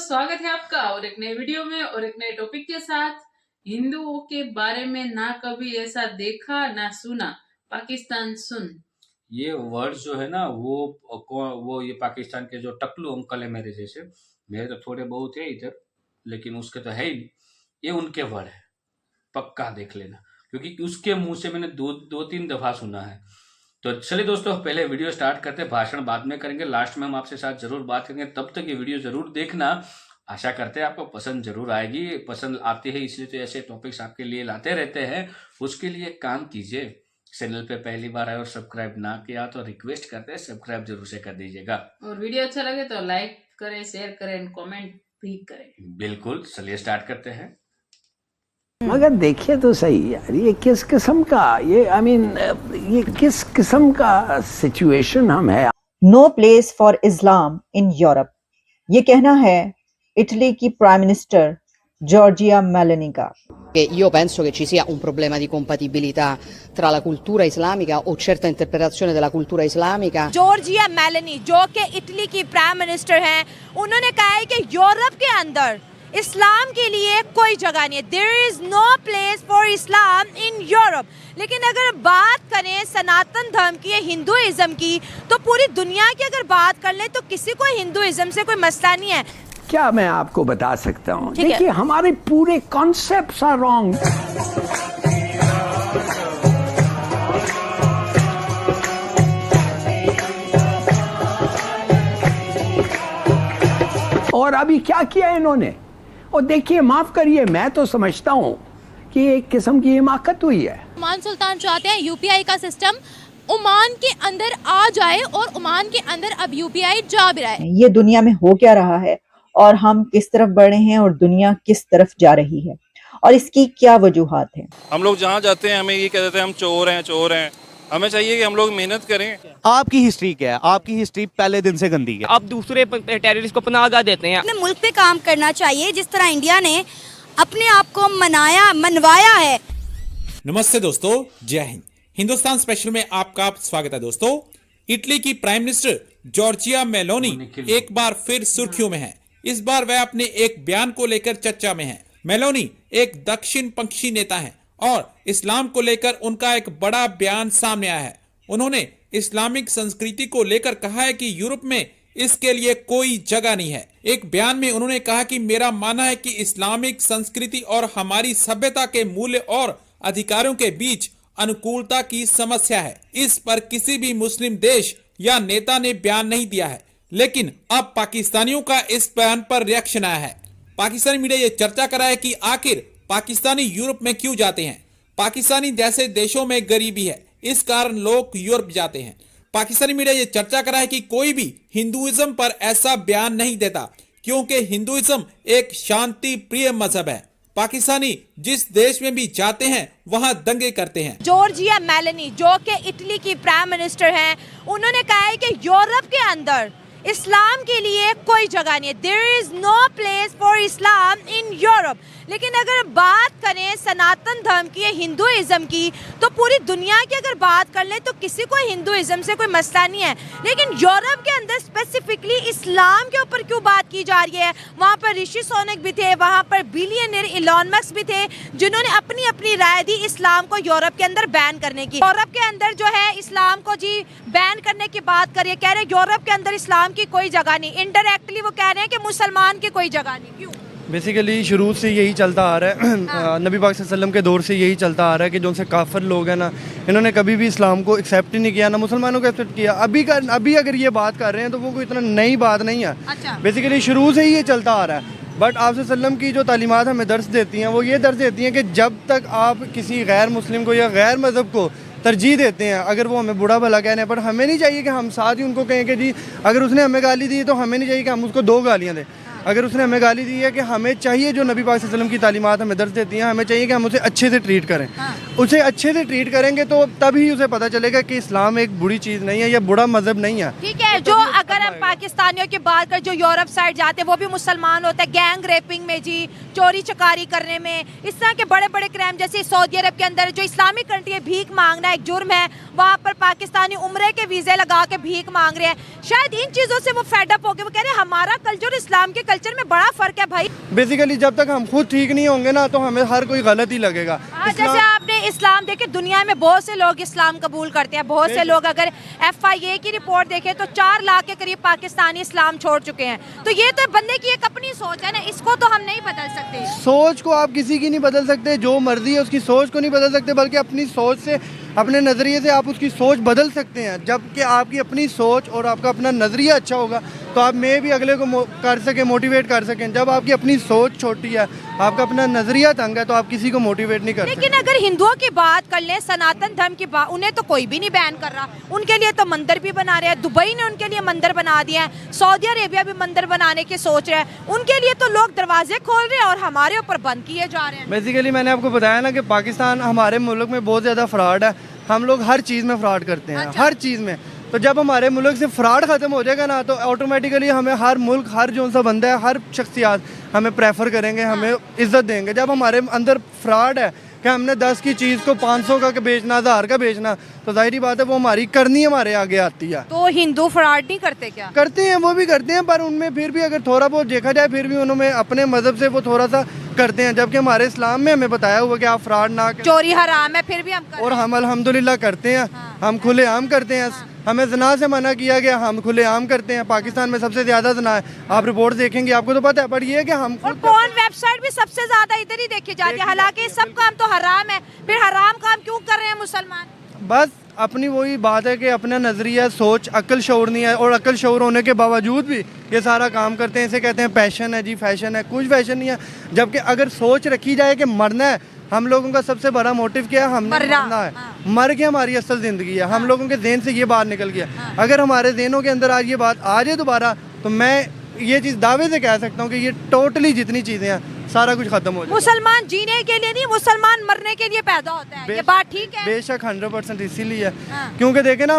स्वागत है आपका और एक नए वीडियो में और एक नए टॉपिक के साथ। हिंदुओं के बारे में ना कभी ऐसा देखा ना सुना, पाकिस्तान सुन। ये वर्ड जो है ना वो ये पाकिस्तान के जो टकलू अंकल है मेरे जैसे, मेरे तो थोड़े बहुत है इधर, लेकिन उसके तो है ही नहीं। ये उनके वर्ड है, पक्का देख लेना, क्योंकि उसके मुंह से मैंने दो तीन दफा सुना है। तो चलिए दोस्तों, पहले वीडियो स्टार्ट करते हैं। भाषण बाद में करेंगे, लास्ट में हम आपसे साथ जरूर बात करेंगे। तब तक ये वीडियो जरूर देखना। आशा करते हैं आपको पसंद जरूर आएगी। पसंद आती है इसलिए तो ऐसे टॉपिक्स आपके लिए लाते रहते हैं। उसके लिए काम कीजिए, चैनल पे पहली बार आए और सब्सक्राइब ना किया तो रिक्वेस्ट करते हैं सब्सक्राइब जरूर से कर दीजिएगा। और वीडियो अच्छा लगे तो लाइक करें, शेयर करें, कमेंट भी करें। बिल्कुल, चलिए स्टार्ट करते हैं। मगर देखिए तो सही यार, ये किस किस्म का ये किस किस्म का सिचुएशन हम है। No place for Islam in Europe, ये कहना है इटली की प्राइम मिनिस्टर Giorgia Meloni का। Io penso che ci sia un problema di compatibilità tra la cultura islamica o certa interpretazione della cultura islamica। Giorgia Meloni जो कि Italy की prime minister हैं, उन्होंने कहा है कि यूरोप के अंदर इस्लाम के लिए कोई जगह नहीं है। There is no place for Islam in Europe. लेकिन अगर बात करें सनातन धर्म की या हिंदुइज्म की, तो पूरी दुनिया की अगर बात कर लें तो किसी को हिंदुइज्म से कोई मसला नहीं है। क्या मैं आपको बता सकता हूँ, देखिए हमारे पूरे कॉन्सेप्ट्स आर रॉन्ग। और अभी क्या किया इन्होंने, और देखिए माफ करिए, मैं तो समझता हूँ कि एक किस्म की हिमाकत हुई है। ओमान सुल्तान चाहते हैं यूपीआई का सिस्टम ओमान के अंदर आ जाए और ओमान के अंदर अब यूपीआई जा भी रहा है। ये दुनिया में हो क्या रहा है और हम किस तरफ बढ़ रहे हैं और दुनिया किस तरफ जा रही है और इसकी क्या वजूहात है। हम लोग जहाँ जाते हैं हमें ये कह देते हैं हम चोर हैं। हमें चाहिए कि हम लोग मेहनत करें। आपकी हिस्ट्री क्या है? आपकी हिस्ट्री पहले दिन से गंदी है। अब दूसरे टेररिस्ट को पनाह देते हैं। अपने मुल्क पे काम करना चाहिए जिस तरह इंडिया ने अपने आप को मनवाया है। नमस्ते दोस्तों, जय हिंद। हिंदुस्तान स्पेशल में आपका स्वागत है दोस्तों। इटली की प्राइम मिनिस्टर जॉर्जिया मेलोनी एक बार फिर सुर्खियों में है। इस बार वह अपने एक बयान को लेकर चर्चा में है। मेलोनी एक दक्षिण पक्षी नेता है और इस्लाम को लेकर उनका एक बड़ा बयान सामने आया है। उन्होंने इस्लामिक संस्कृति को लेकर कहा है कि यूरोप में इसके लिए कोई जगह नहीं है। एक बयान में उन्होंने कहा कि मेरा मानना है कि इस्लामिक संस्कृति और हमारी सभ्यता के मूल्य और अधिकारों के बीच अनुकूलता की समस्या है। इस पर किसी भी मुस्लिम देश या नेता ने बयान नहीं दिया है, लेकिन अब पाकिस्तानियों का इस बयान पर रिएक्शन आया है। पाकिस्तानी मीडिया ये चर्चा कर रहा है कि आखिर पाकिस्तानी यूरोप में क्यों जाते हैं। पाकिस्तानी जैसे देशों में गरीबी है, इस कारण लोग यूरोप जाते हैं। पाकिस्तानी मीडिया ये चर्चा कर रहा है कि कोई भी हिंदुइज्म पर ऐसा बयान नहीं देता, क्योंकि हिंदुइज्म एक शांति प्रिय मजहब है। पाकिस्तानी जिस देश में भी जाते हैं वहां दंगे करते हैं। जॉर्जिया मेलोनी जो कि इटली की प्राइम मिनिस्टर हैं, उन्होंने कहा है कि यूरोप के अंदर इस्लाम के लिए कोई जगह नहीं है। There is no place for Islam in Europe. लेकिन अगर बात करें सनातन धर्म की या हिंदुइज्म की, तो पूरी दुनिया की अगर बात कर लें तो किसी को हिंदुइज्म से कोई मसला नहीं है। लेकिन यूरोप के अंदर स्पेसिफिकली इस्लाम के ऊपर क्यों बात की जा रही है। वहाँ पर ऋषि सोनक भी थे, वहाँ पर बिलियनियर इलॉन मस्क भी थे, जिन्होंने अपनी अपनी राय दी इस्लाम को यूरोप के अंदर बैन करने की। यूरोप के अंदर जो है इस्लाम को जी बैन करने की बात करिए, कह रहे हैं यूरोप के अंदर इस्लाम की कोई जगह नहीं। इनडायरेक्टली वो कह रहे हैं कि मुसलमान की कोई जगह नहीं। क्यों? बेसिकली शुरू से यही चलता आ रहा है। नबी पाक सल्लल्लाहु के दौर से यही चलता आ रहा है कि जो उनसे काफिर लोग हैं ना, इन्होंने कभी भी इस्लाम को एक्सेप्ट ही नहीं किया, ना मुसलमानों को एक्सेप्ट किया। अभी अगर ये बात कर रहे हैं तो वो कोई इतना नई बात नहीं है। अच्छा। बेसिकली शुरू से ही ये चलता आ रहा है। बट आप सल्लम की जो तालीमात हमें दर्ज देती हैं वो ये दर्ज देती हैं कि जब तक आप किसी गैर मुस्लिम को या गैर मज़हब को तरजीह देते हैं, अगर वो हमें बुरा भला कह रहे हैं, पर हमें नहीं चाहिए कि हम साथ ही उनको कहें कि जी अगर उसने हमें गाली दी तो हमें नहीं चाहिए कि हम उसको 2 गालियाँ दें। अगर उसने हमें गाली दी है कि हमें चाहिए जो नबी पाक सल्लल्लाहु अलैहि वसल्लम की तालीमात हमें दर्ज देती हैं, हमें चाहिए कि हम उसे अच्छे से ट्रीट करें। उसे अच्छे से ट्रीट करेंगे तो तभी उसे पता चलेगा कि इस्लाम एक बुरी चीज़ नहीं है या बुरा मजहब नहीं है। ठीक है, जो अगर हम पाकिस्तानियों की बात करें जो यूरोप साइड जाते हैं वो भी मुसलमान होते हैं, गैंग रेपिंग में जी, चोरी चकारी करने में, इस तरह के बड़े बड़े क्राइम, जैसे सऊदी अरब के अंदर जो इस्लामिक कंट्री है, भीख मांगना एक जुर्म है, वहाँ पर पाकिस्तानी उम्रे के वीजे लगा के भीख मांग रहे हैं। शायद इन चीज़ों से वो फेडअप हो गए, वो कह रहे हैं हमारा कल्चर और इस्लाम के कल्चर में बड़ा फर्क है भाई। बेसिकली जब तक हम खुद ठीक नहीं होंगे ना तो हमें हर कोई गलत ही लगेगा। जैसे आपने इस्लाम देखे, दुनिया में बहुत से लोग इस्लाम कबूल करते हैं, बहुत से लोग अगर FIA की रिपोर्ट देखें तो 4 लाख के करीब पाकिस्तानी इस्लाम छोड़ चुके हैं। तो ये तो बंदे की एक अपनी सोच है ना, इसको तो हम नहीं बदल सकते। सोच को आप किसी की नहीं बदल सकते, जो मर्जी है उसकी सोच को नहीं बदल सकते, बल्कि अपनी सोच से, अपने नज़रिए से आप उसकी सोच बदल सकते हैं। जबकि आपकी अपनी सोच और आपका अपना नज़रिया अच्छा होगा तो आप में भी अगले को कर सकें, मोटिवेट कर सकें। जब आपकी अपनी सोच छोटी है, आपका अपना नज़रिया तंग है, तो आप किसी को मोटिवेट नहीं कर सकते। लेकिन अगर हिंदुओं की बात कर लें, सनातन धर्म की बात, उन्हें तो कोई भी नहीं बैन कर रहा, उनके लिए तो मंदिर भी बना रहे हैं, दुबई ने उनके लिए मंदिर बना दिया है, सऊदी अरेबिया भी मंदिर बनाने की सोच रहा है, उनके लिए तो लोग दरवाजे खोल रहे हैं और हमारे ऊपर बंद किए जा रहे हैं। बेसिकली मैंने आपको बताया ना कि पाकिस्तान, हमारे मुल्क में बहुत ज़्यादा फ्रॉड है, हम लोग हर चीज़ में फ्रॉड करते हैं। अच्छा। हर चीज़ में। तो जब हमारे मुल्क से फ्रॉड ख़त्म हो जाएगा ना तो ऑटोमेटिकली हमें हर मुल्क, हर जो सा बंदा है, हर शख्सियात हमें प्रेफर करेंगे, हमें इज्जत देंगे। जब हमारे अंदर फ्रॉड है कि हमने 10 की चीज़ को 500 का बेचना, 1000 का बेचना, तो जाहिर बात है वो हमारी करनी हमारे आगे आती है। तो हिंदू फ्रॉड नहीं करते क्या? करते हैं, वो भी करते हैं, पर उनमें फिर भी अगर थोड़ा बहुत देखा जाए फिर भी उन्होंने अपने मजहब से वो थोड़ा सा करते हैं। जबकि हमारे इस्लाम में हमें बताया हुआ कि आप फ्रॉड ना करें, चोरी हराम है, फिर भी हम करते हैं। और हम अल्हम्दुलिल्लाह करते हैं। हाँ। हम खुलेआम करते हैं। हमें ज़ना से मना किया गया, हम खुलेआम करते हैं। पाकिस्तान में सबसे ज़्यादा ज़ना है, आप रिपोर्ट देखेंगे आपको तो पता है। पर ये है कि हम और पोर्न वेबसाइट भी सबसे ज्यादा इधर ही देखी जाती है, हालांकि सब काम तो हराम है, फिर हराम काम क्यों कर रहे हैं मुसलमान? बस अपनी वही बात है कि अपना नज़रिया, सोच, अक्ल शऊर नहीं है, और अक्ल शऊर होने के बावजूद भी ये सारा काम करते हैं। इसे कहते हैं पैशन है जी, फैशन है। कुछ फैशन नहीं है। जबकि अगर सोच रखी जाए कि मरना है, हम लोगों का सबसे बड़ा मोटिव क्या है? हमने मरना है। हाँ। मर के हमारी असल ज़िंदगी है। हम लोगों के ज़हन से ये बात निकल गया। अगर हमारे ज़हनों के अंदर आज ये बात आ जाए दोबारा, तो मैं ये चीज़ दावे से कह सकता हूँ कि ये टोटली जितनी चीज़ें हैं सारा कुछ खत्म हो जाए। मुसलमान जीने के लिए नहीं, मुसलमान मरने के लिए पैदा होता है। ये बात ठीक है? बेशक 100% इसीलिए हाँ। क्योंकि देखे ना,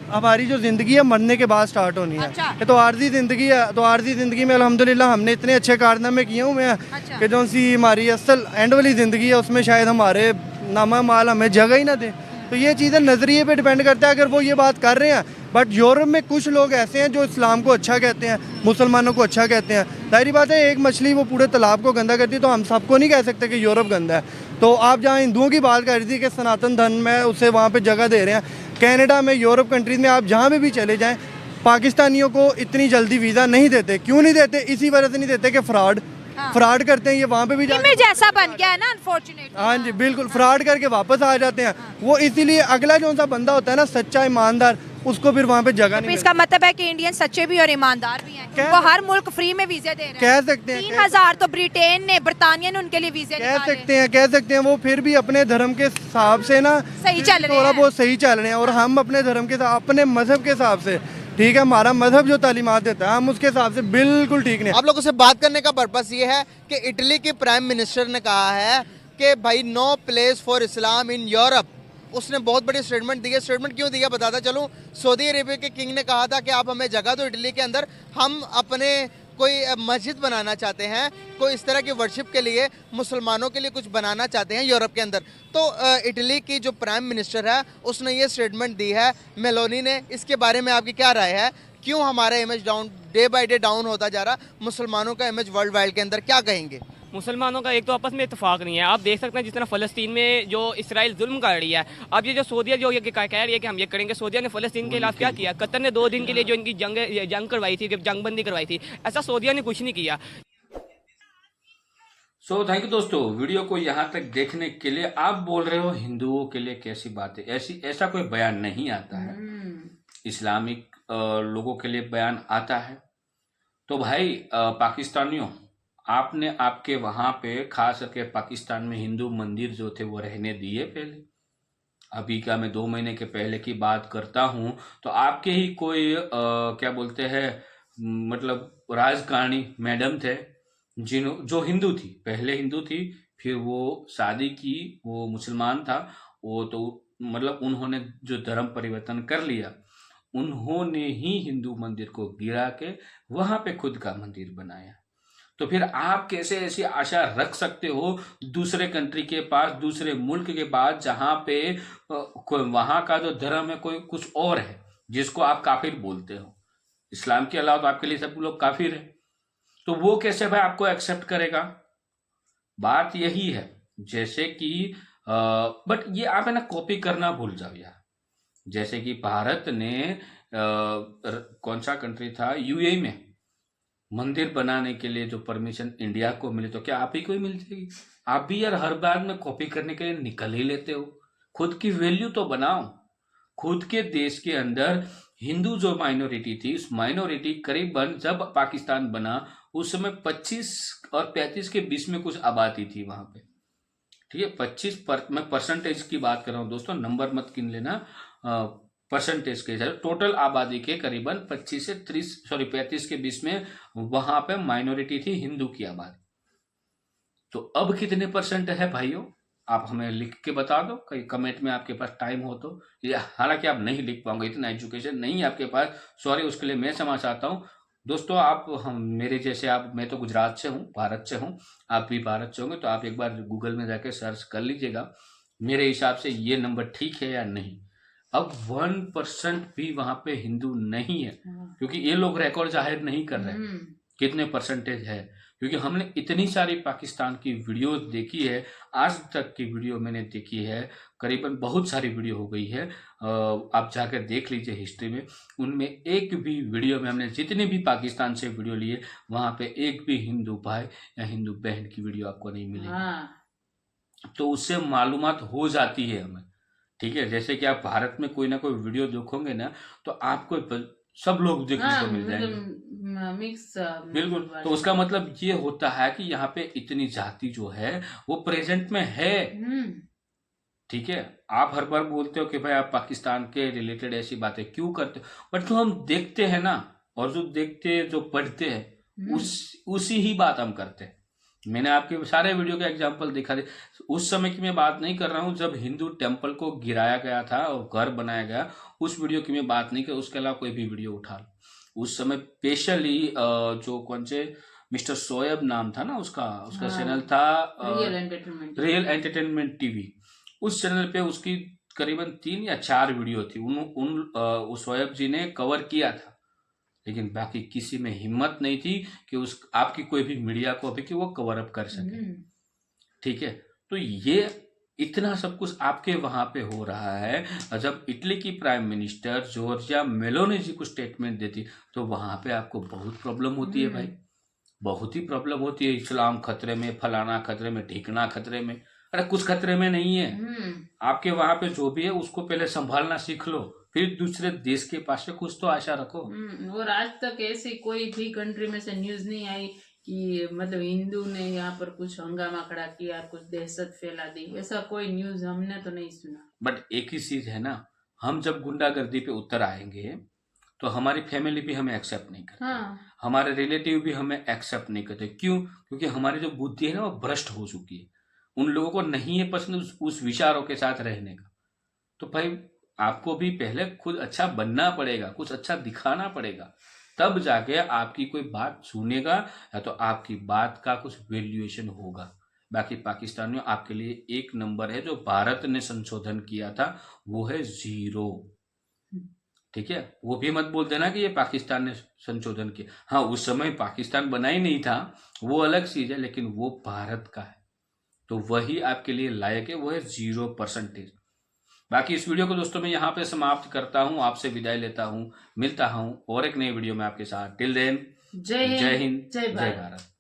हमारी जो ज़िंदगी है मरने के बाद स्टार्ट होनी है। अच्छा। ये तो आर्जी ज़िंदगी है। तो आर्जी ज़िंदगी में अल्हम्दुलिल्लाह हमने इतने अच्छे कारनामे किए हुए हैं अच्छा। कि जो सी हमारी असल एंड वाली ज़िंदगी है उसमें शायद हमारे नामा माल हमें जगह ही ना दे। तो ये चीज़ें नज़रिए पे डिपेंड करता है। अगर वो ये बात कर रहे हैं, बट यूरोप में कुछ लोग ऐसे हैं जो इस्लाम को अच्छा कहते हैं, मुसलमानों को अच्छा कहते हैं। जाहिर बात है, एक मछली वो पूरे तालाब को गंदा करती है, तो हम सबको नहीं कह सकते कि यूरोप गंदा है। तो आप जहाँ हिंदुओं की बात कर रही थी कि सनातन धर्म में उसे वहाँ पे जगह दे रहे हैं, कनाडा में, यूरोप कंट्रीज़ में, आप जहाँ भी चले जाएँ, पाकिस्तानियों को इतनी जल्दी वीज़ा नहीं देते। क्यों नहीं देते? इसी वजह से नहीं देते कि फ्रॉड करते हैं। ये वहाँ पे भी इमेज ऐसा बन गया है ना, अनफॉर्चुनेटली। हाँ जी, बिल्कुल फ्रॉड करके वापस आ जाते हैं वो। इसीलिए अगला जो सा बंदा होता है ना, सच्चा ईमानदार, उसको फिर वहाँ पे जगह नहीं इसका मतलब है कि इंडियन सच्चे भी और ईमानदार भी हैं। वो हर मुल्क फ्री में वीजे दे रहे हैं। कह सकते हैं। 3000 तो ब्रिटेन ने, बरतानिया ने उनके लिए वीजे कह सकते हैं। वो फिर भी अपने धर्म के हिसाब से ना सही चल रहे हैं, थोड़ा बहुत सही चल रहे हैं। और हम अपने धर्म के साथ, अपने मजहब के हिसाब से, ठीक है, हमारा मजहब जो तालीमात देता है, हम उसके हिसाब से बिल्कुल ठीक नहीं। आप लोगों से बात करने का पर्पस ये है कि इटली के प्राइम मिनिस्टर ने कहा है कि भाई no place for Islam in Europe. उसने बहुत बड़ी स्टेटमेंट दी है। स्टेटमेंट क्यों दिया बताता चलूँ। सऊदी अरेबिया के किंग ने कहा था कि आप हमें जगह दो इटली के अंदर, हम अपने कोई मस्जिद बनाना चाहते हैं, कोई इस तरह की वर्शिप के लिए, मुसलमानों के लिए कुछ बनाना चाहते हैं यूरोप के अंदर। तो इटली की जो प्राइम मिनिस्टर है उसने ये स्टेटमेंट दी है, मेलोनी ने। इसके बारे में आपकी क्या राय है? क्यों हमारा image day by day down होता जा रहा, मुसलमानों का इमेज वर्ल्ड वाइड के अंदर, क्या कहेंगे? मुसलमानों का एक तो आपस में इत्तेफाक नहीं है। आप देख सकते हैं जिस तरह फ़लस्तीन में जो इसराइल जुल्म कर रही है, अब ये जो सऊदीया जो ये कह रही है कि हम ये करेंगे, सऊदीया ने फ़लस्तीन के खिलाफ क्या किया? कतर ने 2 दिन के लिए जो इनकी जंग करवाई थी, जंगबंदी करवाई थी, ऐसा सऊदीया ने कुछ नहीं किया। सो थैंक यू दोस्तों, वीडियो को यहाँ तक देखने के लिए। आप बोल रहे हो हिंदुओं के लिए कैसी बात है, ऐसा कोई बयान नहीं आता है। इस्लामिक लोगों के लिए बयान आता है। तो भाई पाकिस्तानियों, आपने आपके वहां पे खास करके पाकिस्तान में हिंदू मंदिर जो थे वो रहने दिए पहले? अभी का मैं 2 महीने के पहले की बात करता हूं, तो आपके ही कोई क्या बोलते हैं, मतलब राजकारणी मैडम थे जो हिंदू थी, पहले हिंदू थी, फिर वो शादी की, वो मुसलमान था, वो तो मतलब उन्होंने जो धर्म परिवर्तन कर लिया, उन्होंने ही हिंदू मंदिर को गिरा के वहां पे खुद का मंदिर बनाया। तो फिर आप कैसे ऐसी आशा रख सकते हो दूसरे कंट्री के पास, दूसरे मुल्क के पास, जहां पे वहां का जो धर्म है कोई कुछ और है, जिसको आप काफिर बोलते हो। इस्लाम के अलावा तो आपके लिए सब लोग काफिर है, तो वो कैसे भाई आपको एक्सेप्ट करेगा? बात यही है। जैसे कि बट ये आप है ना कॉपी करना भूल जाओ यार। जैसे कि भारत ने कौन सा कंट्री था, यूएई में मंदिर बनाने के लिए जो परमिशन इंडिया को मिली, तो क्या आप ही को ही मिल जाएगी? आप भी यार हर बार में कॉपी करने के लिए निकल ही लेते हो। खुद की वैल्यू तो बनाओ। खुद के देश के अंदर हिंदू जो माइनॉरिटी थी, उस माइनॉरिटी करीबन जब पाकिस्तान बना उस समय 25 और 35 के बीच में कुछ आबादी थी वहां पे, ठीक है। 25 मैं परसेंटेज की बात कर रहा हूँ दोस्तों, नंबर मत गिन लेना, परसेंटेज के टोटल आबादी के करीबन 35 के बीच में वहां पे माइनॉरिटी थी हिंदू की आबादी। तो अब कितने परसेंट है भाइयों? आप हमें लिख के बता दो कहीं कमेंट में, आपके पास टाइम हो तो। हालांकि आप नहीं लिख पाओगे, इतना एजुकेशन नहीं है आपके पास, सॉरी, उसके लिए मैं क्षमा चाहता हूँ दोस्तों। आप हम मेरे जैसे, आप, मैं तो गुजरात से हूँ, भारत से हूँ, आप भी भारत से होंगे, तो आप एक बार गूगल में जाके सर्च कर लीजिएगा मेरे हिसाब से ये नंबर ठीक है या नहीं। अब 1% भी वहां पे हिंदू नहीं है, क्योंकि ये लोग रिकॉर्ड जाहिर नहीं कर रहे कितने परसेंटेज है, क्योंकि हमने इतनी सारी पाकिस्तान की वीडियो देखी है, आज तक की वीडियो मैंने देखी है, करीबन बहुत सारी वीडियो हो गई है, आप जाकर देख लीजिए हिस्ट्री में। उनमें एक भी वीडियो में हमने जितने भी पाकिस्तान से वीडियो लिए, वहां पे एक भी हिंदू भाई या हिंदू बहन की वीडियो आपको नहीं मिलेगी। तो उससे मालूमात हो जाती है हमें, ठीक है। जैसे कि आप भारत में कोई ना कोई वीडियो देखोगे ना, तो आपको सब लोग देखने को मिल जाएंगे, मिक्स बिल्कुल। तो उसका मतलब ये होता है कि यहाँ पे इतनी जाति जो है वो प्रेजेंट में है, ठीक है। आप हर बार बोलते हो कि भाई आप पाकिस्तान के रिलेटेड ऐसी बातें क्यों करते हो, बट जो हम देखते हैं ना, और जो देखते जो पढ़ते हैं उसी ही बात हम करते हैं। मैंने आपके सारे वीडियो के एग्जाम्पल दिखा दिए। उस समय की मैं बात नहीं कर रहा हूँ जब हिंदू टेम्पल को गिराया गया था और घर बनाया गया, उस वीडियो की मैं बात नहीं कर, उसके अलावा कोई भी वीडियो उठा लो। उस समय स्पेशली जो कौन से मिस्टर शोएब नाम था ना, उसका चैनल था रियल एंटरटेनमेंट टीवी। उस चैनल पे उसकी करीबन 3 या 4 वीडियो थी, उस शोएब जी ने कवर किया था, लेकिन बाकी किसी में हिम्मत नहीं थी कि उस आपकी कोई भी मीडिया को अभी कि वो कवर अप कर सके, ठीक है। तो ये इतना सब कुछ आपके वहां पे हो रहा है। जब इटली की प्राइम मिनिस्टर जॉर्जिया मेलोनी जी को स्टेटमेंट देती, तो वहां पे आपको बहुत प्रॉब्लम होती है भाई, बहुत ही प्रॉब्लम होती है। इस्लाम खतरे में, फलाना खतरे में, ढिकना खतरे में। अरे कुछ खतरे में नहीं है। आपके वहां पे जो भी है उसको पहले संभालना सीख लो, फिर दूसरे देश के पास से कुछ तो आशा रखो। और आज तक ऐसी कोई भी कंट्री में से न्यूज नहीं आई कि मतलब हिंदू ने यहाँ पर कुछ हंगामा खड़ा किया, कुछ दहशत फैला दी, ऐसा कोई न्यूज हमने तो नहीं सुना। बट एक ही चीज है ना, हम जब गुंडागर्दी पे उतर आएंगे तो हमारी फैमिली भी हमें एक्सेप्ट नहीं करती, हमारे रिलेटिव भी हमें एक्सेप्ट नहीं करते। क्यों? क्योंकि हमारी जो बुद्धि है ना वो भ्रष्ट हो चुकी है। उन लोगों को नहीं है पसंद उस विचारों के साथ रहने का। तो भाई आपको भी पहले खुद अच्छा बनना पड़ेगा, कुछ अच्छा दिखाना पड़ेगा, तब जाके आपकी कोई बात सुनेगा या तो आपकी बात का कुछ वैल्यूएशन होगा। बाकी पाकिस्तानियों आपके लिए 1 नंबर है। जो भारत ने संशोधन किया था वो है 0, ठीक है। वो भी मत बोल देना कि ये पाकिस्तान ने संशोधन किया। हाँ, उस समय पाकिस्तान बना ही नहीं था, वो अलग चीज है, लेकिन वो भारत का है, तो वही आपके लिए लायक है, वो है 0%। बाकी इस वीडियो को दोस्तों मैं यहाँ पे समाप्त करता हूँ, आपसे विदाई लेता हूँ, मिलता हूँ और एक नई वीडियो में आपके साथ। टिल देन, जय हिंद, जय भारत।